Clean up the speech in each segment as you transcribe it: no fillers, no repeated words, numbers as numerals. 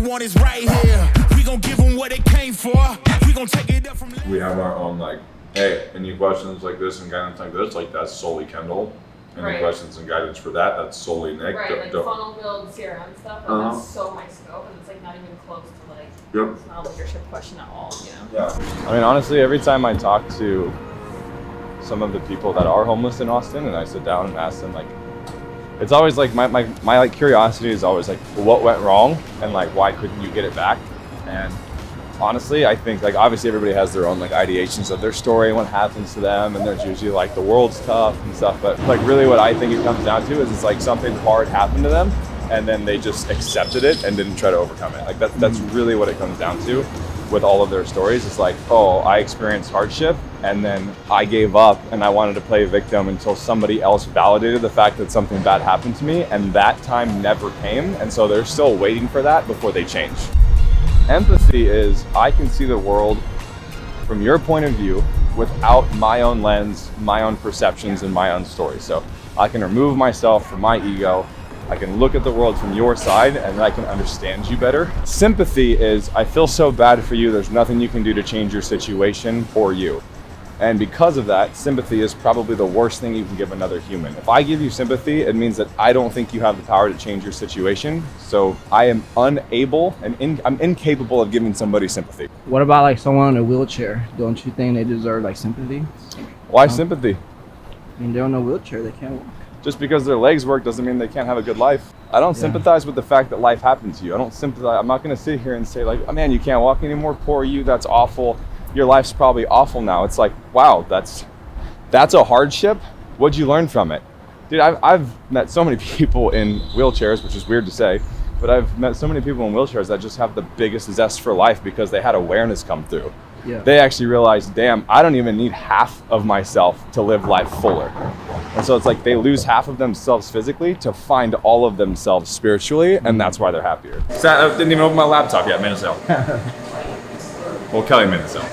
want is right here. We gon' give them what they came for. We gon' take it up from there. We have our own, like, hey, any questions like this and guidance like this, like that's solely Kendall. Any questions and guidance for that, that's solely Nick. Right, like funnel build, CRM stuff, like that's so my scope, and it's like not even close to like, it's not a leadership question at all, you know? Yeah. I mean, honestly, every time I talk to some of the people that are homeless in Austin and I sit down and ask them, like, it's always like my like curiosity is always like, well, what went wrong and like why couldn't you get it back? And honestly, I think like obviously everybody has their own like ideations of their story and what happens to them, and there's usually like the world's tough and stuff, but like really what I think it comes down to is it's like something hard happened to them and then they just accepted it and didn't try to overcome it. Like that's really what it comes down to with all of their stories. It's like, oh, I experienced hardship and then I gave up and I wanted to play victim until somebody else validated the fact that something bad happened to me, and that time never came, and so they're still waiting for that before they change. Empathy is, I can see the world from your point of view without my own lens, my own perceptions, and my own story. So I can remove myself from my ego. I can look at the world from your side and I can understand you better. Sympathy is, I feel so bad for you, there's nothing you can do to change your situation or you. And because of that, sympathy is probably the worst thing you can give another human. If I give you sympathy, it means that I don't think you have the power to change your situation. So I am unable and I'm incapable of giving somebody sympathy. What about like someone in a wheelchair? Don't you think they deserve like sympathy? Why sympathy? I mean, they're in a wheelchair, they can't walk. Just because their legs work doesn't mean they can't have a good life. I don't sympathize with the fact that life happened to you. I don't sympathize. I'm not gonna sit here and say like, oh man, you can't walk anymore, poor you, that's awful. Your life's probably awful now. It's like, wow, that's a hardship. What'd you learn from it? Dude, I've met so many people in wheelchairs, which is weird to say, but I've met so many people in wheelchairs that just have the biggest zest for life because they had awareness come through. Yeah. They actually realized, damn, I don't even need half of myself to live life fuller. And so it's like they lose half of themselves physically to find all of themselves spiritually, and that's why they're happier. I didn't even open my laptop yet, Minnesota. Well, Kelly made this up.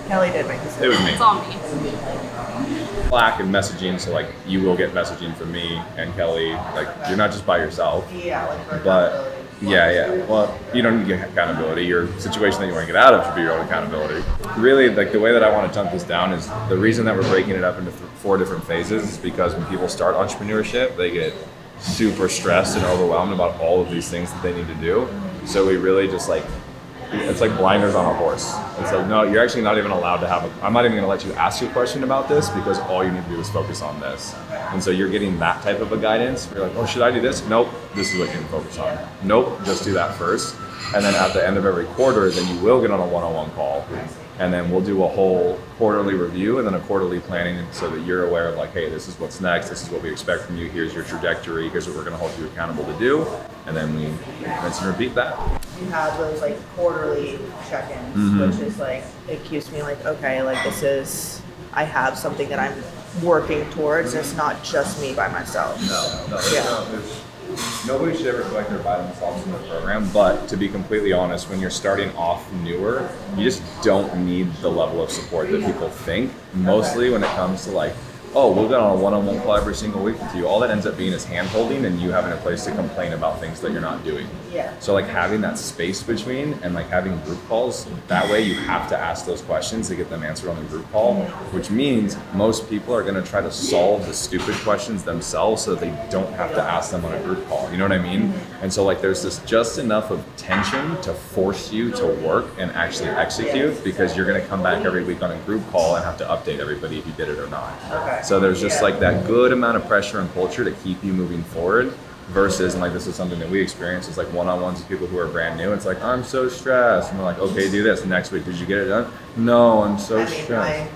Kelly did make this. It was me. It's on me. Slack and messaging, so like you will get messaging from me and Kelly. Like you're not just by yourself. Yeah, like for But accountability. yeah. Well, you don't need to get accountability. Your situation that you want to get out of should be your own accountability. Really, like the way that I want to chunk this down is the reason that we're breaking it up into 4 different phases is because when people start entrepreneurship, they get super stressed and overwhelmed about all of these things that they need to do. So we really just like, it's like blinders on a horse. It's like, no, you're actually not even allowed to have I'm not even gonna let you ask you a question about this because all you need to do is focus on this. And so you're getting that type of a guidance. You're like, oh, should I do this? Nope, this is what you can focus on. Nope, just do that first. And then at the end of every quarter, then you will get on a one-on-one call. And then we'll do a whole quarterly review and then a quarterly planning so that you're aware of like, hey, this is what's next, this is what we expect from you, here's your trajectory, here's what we're gonna hold you accountable to do. And then we rinse and repeat that. You have those like quarterly check-ins, which is like, it keeps me like, okay, like this is, I have something that I'm working towards. It's not just me by myself. Nobody should ever feel like they're by themselves in the program, but to be completely honest, when you're starting off newer, you just don't need the level of support that people think. Mostly when it comes to like, oh, we'll get on a one-on-one call every single week with you. All that ends up being is hand-holding and you having a place to complain about things that you're not doing. Yeah. So like having that space between and like having group calls, that way you have to ask those questions to get them answered on the group call, which means most people are gonna try to solve the stupid questions themselves so that they don't have to ask them on a group call. You know what I mean? And so like there's this just enough of tension to force you to work and actually execute because you're gonna come back every week on a group call and have to update everybody if you did it or not. Okay. So there's just like that good amount of pressure and culture to keep you moving forward versus, and like this is something that we experience, is like one-on-ones with people who are brand new. It's like, I'm so stressed. And we're like, okay, do this. Next week, did you get it done? No, I'm so stressed.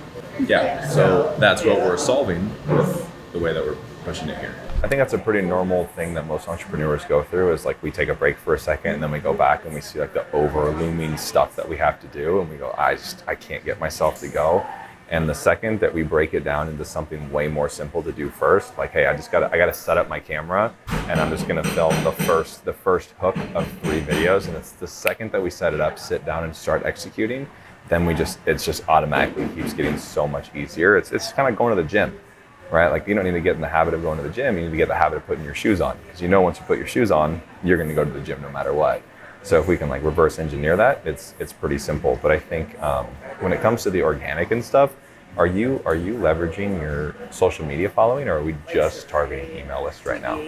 Yeah, so that's what we're solving with the way that we're pushing it here. I think that's a pretty normal thing that most entrepreneurs go through is like we take a break for a second and then we go back and we see like the over-looming stuff that we have to do and we go, I can't get myself to go. And the second that we break it down into something way more simple to do first, like, hey, I gotta set up my camera and I'm just gonna film the first hook of 3 videos. And it's the second that we set it up, sit down and start executing, then it's just automatically keeps getting so much easier. It's kind of going to the gym, right? Like you don't need to get in the habit of going to the gym, you need to get the habit of putting your shoes on. Because you know once you put your shoes on, you're gonna go to the gym no matter what. So if we can like reverse engineer that, it's pretty simple. But I think when it comes to the organic and stuff, are you leveraging your social media following, or are we just targeting email lists right now?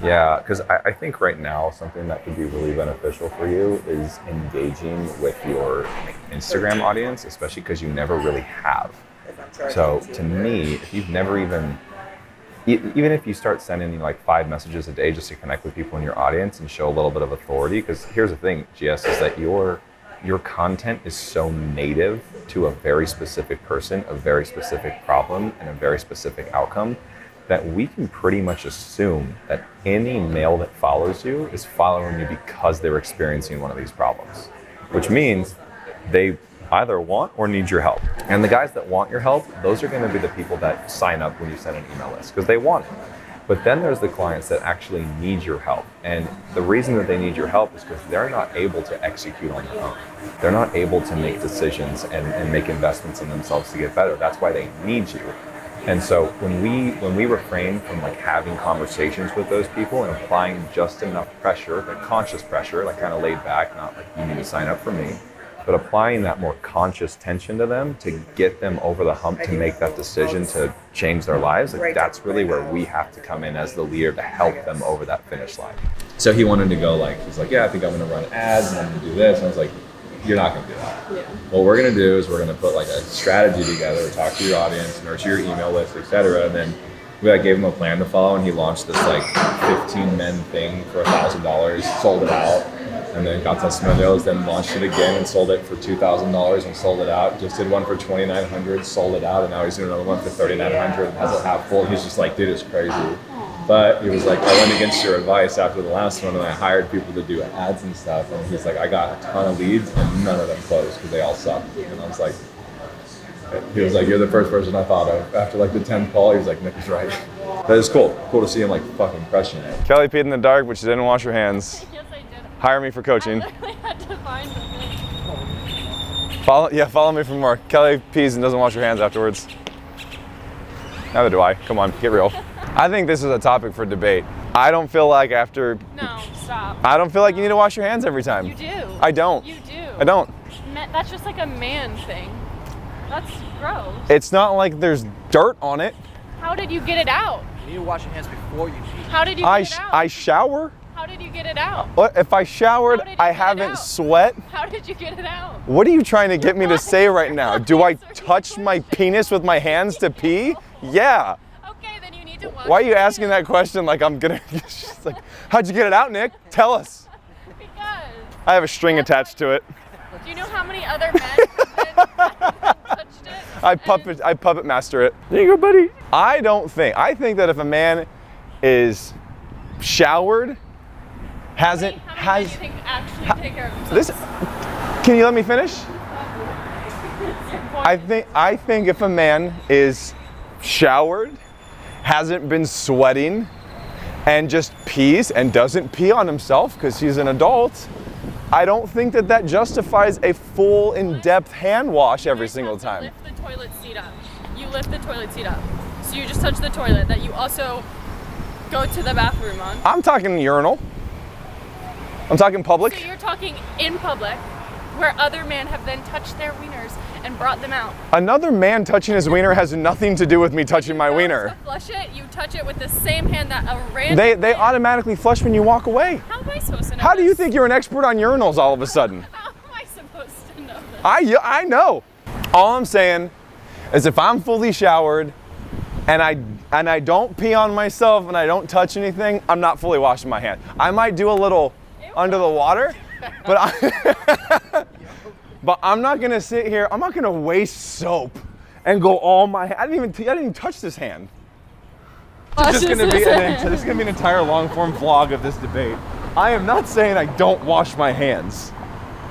Yeah, because I think right now something that could be really beneficial for you is engaging with your Instagram audience, especially because you never really have. So to me, if you've never even if you start sending like 5 messages a day just to connect with people in your audience and show a little bit of authority, because here's the thing, GS, is that your content is so native to a very specific person, a very specific problem, and a very specific outcome that we can pretty much assume that any male that follows you is following you because they're experiencing one of these problems, which means they either want or need your help. And the guys that want your help, those are going to be the people that sign up when you send an email list because they want it. But then there's the clients that actually need your help. And the reason that they need your help is because they're not able to execute on their own. They're not able to make decisions and make investments in themselves to get better. That's why they need you. And so when we refrain from like having conversations with those people and applying just enough pressure, like conscious pressure, like kind of laid back, not like you need to sign up for me, but applying that more conscious tension to them to get them over the hump to make that decision to change their lives, like that's really where we have to come in as the leader to help them over that finish line. So he wanted to go like, he's like, yeah, I think I'm gonna run ads and I'm gonna do this. And I was like, you're not gonna do that. Yeah. What we're gonna do is we're gonna put like a strategy together, talk to your audience, nurture your email list, etc. And then we like gave him a plan to follow, and he launched this like 15 men thing for $1,000, sold it out, and then got testimonials, then launched it again and sold it for $2,000 and sold it out. Just did one for $2,900, sold it out, and now he's doing another one for $3,900 and has it half full. He's just like, dude, it's crazy. But he was like, I went against your advice after the last one, and I hired people to do ads and stuff. And he's like, I got a ton of leads, and none of them closed because they all sucked. And I was like, he was like, you're the first person I thought of. After like the 10th call, he was like, Nick is right. That is cool. Cool to see him like fucking crushing it. Kelly peed in the dark, but she didn't wash her hands. Yes, I did. Hire me for coaching. I literally had to find them. Follow me for more. Kelly pees and doesn't wash her hands afterwards. Neither do I. Come on, get real. I think this is a topic for debate. I don't feel like after... No, stop. I don't feel like you need to wash your hands every time. You do. I don't. You do. I don't. That's just like a man thing. That's gross. It's not like there's dirt on it. How did you get it out? You need to wash your hands before you pee. How did you get it out? I shower. How did you get it out? What if I showered? I haven't sweat. How did you get it out? What are you trying to get me to say right now? Do I touch my penis with my hands to pee? Yeah. Okay, then you need to wash. Why are you asking that question like I'm gonna? She's like, how'd you get it out, Nick? Tell us. Because. I have a string attached to it. Do you know how many other men have touched it? I puppet master it. There you go, buddy. I think that if a man is showered, How many men do you think actually take care of themselves? Can you let me finish? I think if a man is showered, hasn't been sweating, and just pees and doesn't pee on himself because he's an adult, I don't think that that justifies a full in-depth hand wash every single time. Lift the toilet seat up. You lift the toilet seat up. So you just touch the toilet that you also go to the bathroom on. I'm talking urinal. I'm talking public. So you're talking in public, where other men have then touched their wieners and brought them out. Another man touching his wiener has nothing to do with me touching my wiener. To flush it, you touch it with the same hand that a random They automatically flush when you walk away. How am I supposed to know How do you this? think you're an expert on urinals all of a sudden? How am I supposed to know this? I know. All I'm saying is if I'm fully showered and I don't pee on myself and I don't touch anything, I'm not fully washing my hand. I might do a little under the water, but but I'm not gonna sit here. I'm not gonna waste soap and go all my. I didn't even touch this hand. This is gonna be an entire long form vlog of this debate. I am not saying I don't wash my hands.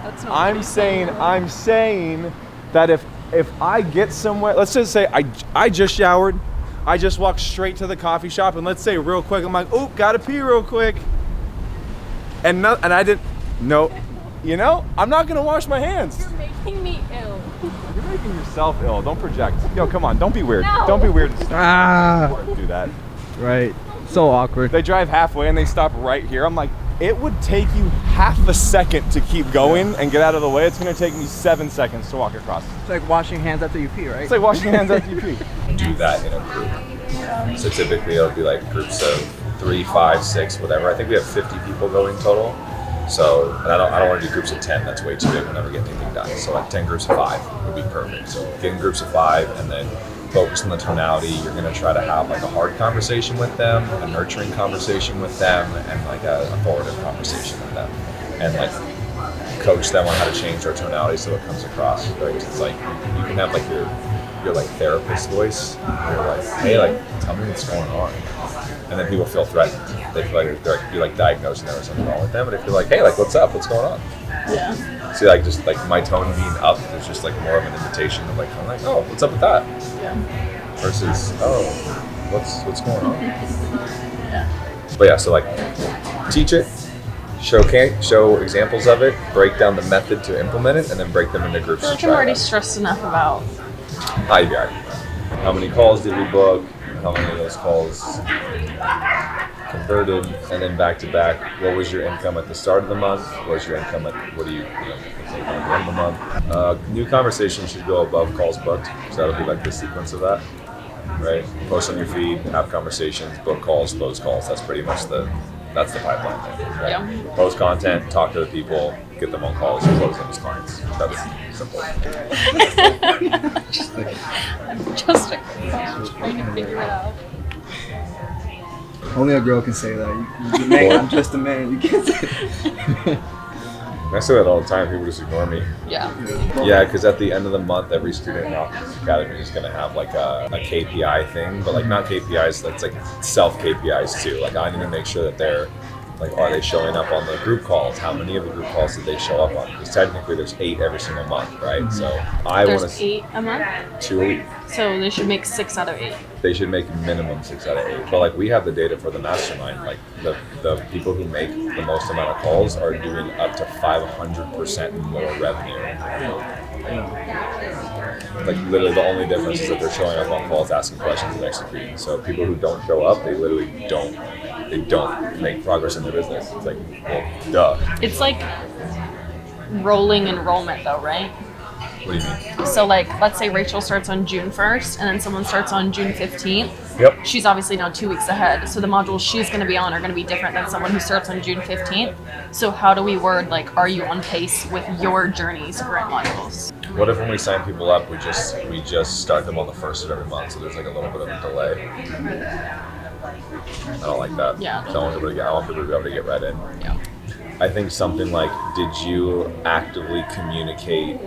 That's not I'm saying that if I get somewhere, let's just say I just showered, I just walked straight to the coffee shop, and let's say real quick, I'm like, oh, gotta pee real quick. And I didn't, no, you know, I'm not gonna wash my hands. You're making me ill. You're making yourself ill, don't project. Yo, come on, don't be weird. No. Don't be weird. Ah, Do that. right. So awkward. They drive halfway and they stop right here. I'm like, it would take you half a second to keep going and get out of the way, it's going to take me 7 seconds to walk across. It's like washing hands after you pee, right? It's like washing your hands after you pee. Do that in a group. So typically it'll be like groups of 3, 5, 6, whatever. I think we have 50 people going total. So, and I don't want to do groups of 10. That's way too big. We'll never get anything done. So like 10 groups of 5 would be perfect. So get in groups of 5 and then focus on the tonality. You're going to try to have like a hard conversation with them, a nurturing conversation with them, and like a authoritative conversation with them. And like coach them on how to change their tonality so it comes across. Right? It's like you can have like your like therapist voice. You're like, hey, like tell me what's going on. And then people feel threatened. They feel like you're like diagnosing them or something wrong with them. But if you're like, hey, like what's up? What's going on? Yeah. See, like just like my tone being up, there's just like more of an invitation of like, I'm like, oh, what's up with that? Yeah. Versus, oh, what's going on? Yeah. But yeah, so like teach it, show examples of it, break down the method to implement it, and then break them into groups. I feel like I'm already stressed enough about IVR. How many calls did we book? How many of those calls converted? And then back to back, what was your income at the start of the month? What was your income at at the end of the month? New conversations should go above calls booked. So that'll be like the sequence of that, right? Post on your feed, have conversations, book calls, close calls. That's pretty much that's the pipeline there, right? Yeah. Post content, talk to the people, get them on calls, and close them as clients. That's simple. I'm just trying to figure it out. Only a girl can say that. You're the man. I'm just a man. You can't say that. I say that all the time. People just ignore me. Yeah. Yeah, because at the end of the month, every student in Alchemist Academy is going to have like a KPI thing, but like not KPIs. That's like self KPIs too. Like I need to make sure that they're like, are they showing up on the group calls? How many of the group calls did they show up on? Because technically there's 8 every single month, right? So I want There's to 8 a month, 2 a week. so they should make 6 out of 8. They should make minimum 6 out of 8. But like we have the data for the mastermind. Like the people who make the most amount of calls are doing up to 500% more revenue. Like literally the only difference is that they're showing up on calls, asking questions, and executing. So people who don't show up, they literally don't make progress in their business. It's like, well, duh. It's like rolling enrollment though, right? What do you mean? So like, let's say Rachel starts on June 1st and then someone starts on June 15th. Yep. She's obviously now 2 weeks ahead. So the modules she's going to be on are going to be different than someone who starts on June 15th. So how do we word like, are you on pace with your journey's current modules? What if when we sign people up, we just start them on the 1st of every month, so there's like a little bit of a delay? I don't like that. Yeah. I want people to be able to get right in. Yeah. I think something like, did you actively communicate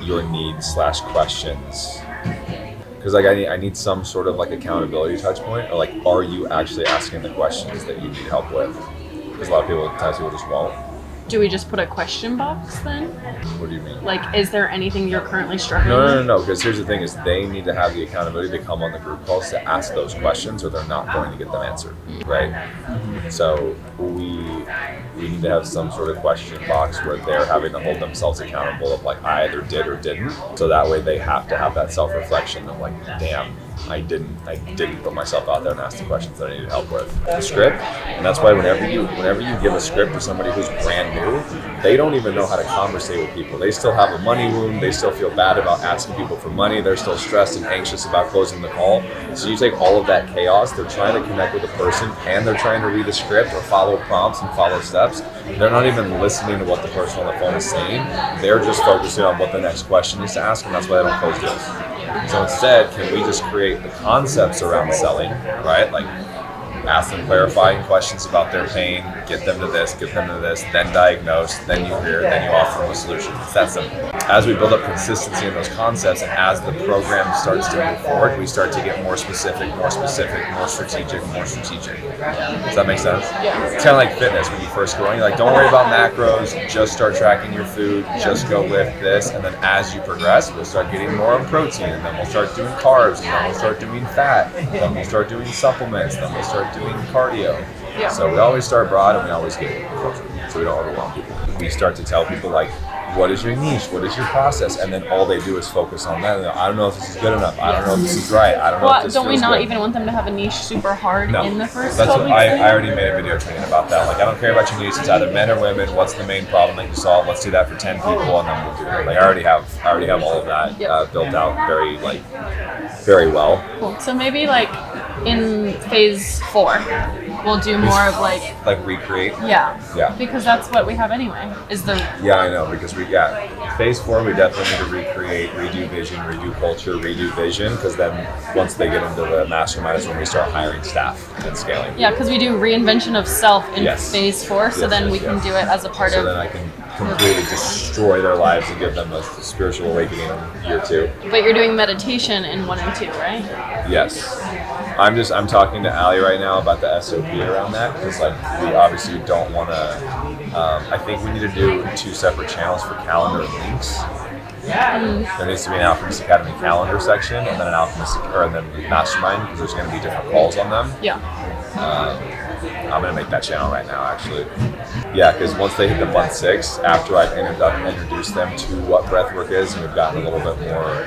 your needs / questions? Because like I need some sort of like accountability touch point, or like, are you actually asking the questions that you need help with? Because a lot of people, sometimes people just won't. Do we just put a question box then? What do you mean? Like, is there anything you're currently struggling with? No. Because here's the thing: is they need to have the accountability to come on the group calls to ask those questions, or they're not going to get them answered, right? So we need to have some sort of question box where they're having to hold themselves accountable of like, I either did or didn't. So that way they have to have that self-reflection of like, damn, I didn't put myself out there and ask the questions that I needed help with. The script, and that's why whenever you give a script to somebody who's brand new, they don't even know how to conversate with people. They still have a money wound. They still feel bad about asking people for money. They're still stressed and anxious about closing the call. So you take all of that chaos, they're trying to connect with a person, and they're trying to read a script or follow prompts and follow steps. They're not even listening to what the person on the phone is saying. They're just focusing on what the next question is to ask, and that's why they don't close deals. So instead, can we just create the concepts around selling, right? Like ask them clarifying questions about their pain, get them to this, then diagnose, then you hear, then you offer them a solution. It's that simple. As we build up consistency in those concepts, and as the program starts to move forward, we start to get more specific, more strategic. Does that make sense? Yeah. It's kind of like fitness. When you first go on, you're like, don't worry about macros, just start tracking your food, just go lift this, and then as you progress, we'll start getting more on protein, and then we'll start doing carbs, and then we'll start doing fat, and then we'll start doing supplements, then we'll start doing cardio. Yeah. So we always start broad and we always get closer, so we don't overwhelm people. We start to tell people like, what is your niche? What is your process? And then all they do is focus on that. And I don't know if this is good enough. I don't know if this is right. I don't know if this don't we feels not good. even want them to have a niche super hard in the first That's 12 what weeks? I already made a video training about that. Like, I don't care about your niche. It's either men or women. What's the main problem that you solve? Let's do that for 10 people, and then we'll do it. Like, I already have all of that built out very well. Cool. So maybe like in phase 4, we'll do more of like recreate. Yeah. Because that's what we have anyway. Is the I know, because phase 4 we definitely need to recreate, redo vision, redo culture, redo vision, because then once they get into the mastermind is when we start hiring staff and scaling. Yeah, because we do reinvention of self in phase 4, so then we can do it as a part of. So then I can completely destroy their lives and give them a spiritual awakening in year 2. But you're doing meditation in 1 and 2, right? Yes. I'm talking to Allie right now about the SOP around that, because like we obviously don't want to. I think we need to do 2 separate channels for calendar and links. There needs to be an Alchemist Academy calendar section, and then and then mastermind, because there's going to be different calls on them. Yeah. I'm going to make that channel right now, actually. Yeah, because once they hit the month 6, after I've introduced them to what breathwork is, and we've gotten a little bit more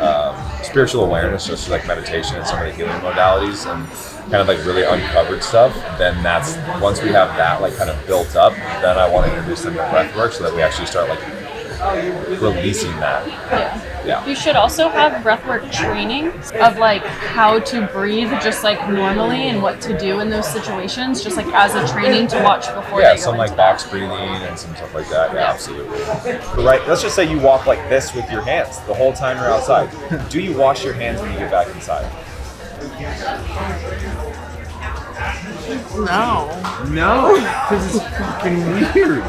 spiritual awareness, just like meditation and some of the healing modalities, and kind of like really uncovered stuff, then that's, once we have that like kind of built up, then I want to introduce them to breathwork so that we actually start like releasing that. Yeah. You should also have breathwork training of like how to breathe just like normally and what to do in those situations, just like as a training to watch before they go some into like box breathing and some stuff like that. Yeah, absolutely. Right, let's just say you walk like this with your hands the whole time you're outside. Do you wash your hands when you get back inside? No, because it's fucking weird.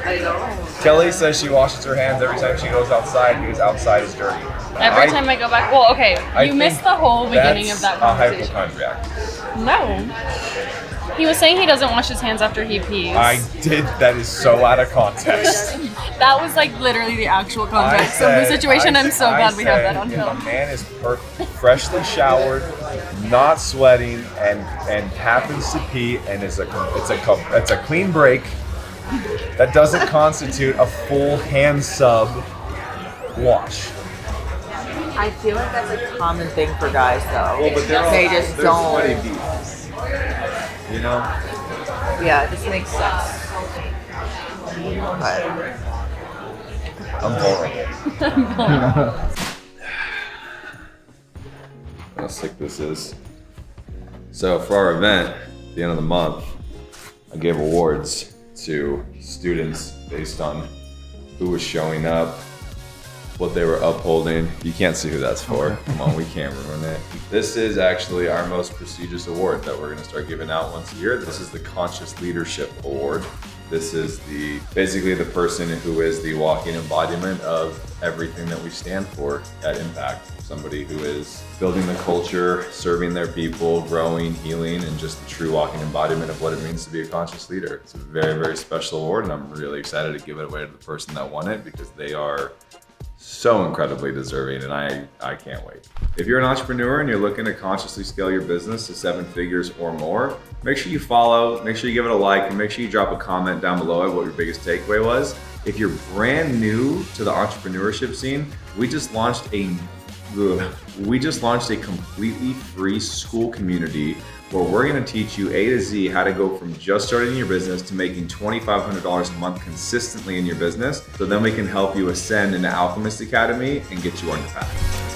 I know. Kelly says she washes her hands every time she goes outside because outside is dirty. Every time I go back, well, okay, you missed the whole beginning of that conversation. A hypochondriac. No. He was saying he doesn't wash his hands after he pees. I did. That is so out of context. That was like literally the actual context of the situation. I'm so glad we have that on If film. a man is freshly showered, not sweating, and happens to pee, and it's a clean break, that doesn't constitute a full hand sub wash. I feel like that's a common thing for guys, though. Well, but they just don't. sweaty bees. You know? Yeah, it just makes sense. But I'm vulnerable. How sick this is. So for our event, at the end of the month, I gave awards to students based on who was showing up, what they were upholding. You can't see who that's for. Come on, we can't ruin it. This is actually our most prestigious award that we're gonna start giving out once a year. This is the Conscious Leadership Award. This is basically the person who is the walking embodiment of everything that we stand for at Impakt. Somebody who is building the culture, serving their people, growing, healing, and just the true walking embodiment of what it means to be a conscious leader. It's a very, very special award, and I'm really excited to give it away to the person that won it because they are so incredibly deserving, and I can't wait. If you're an entrepreneur and you're looking to consciously scale your business to 7 figures or more, make sure you follow, make sure you give it a like, and make sure you drop a comment down below of what your biggest takeaway was. If you're brand new to the entrepreneurship scene, we just launched a completely free school community where we're going to teach you A to Z how to go from just starting your business to making $2,500 a month consistently in your business. So then we can help you ascend into Alchemist Academy and get you on your path.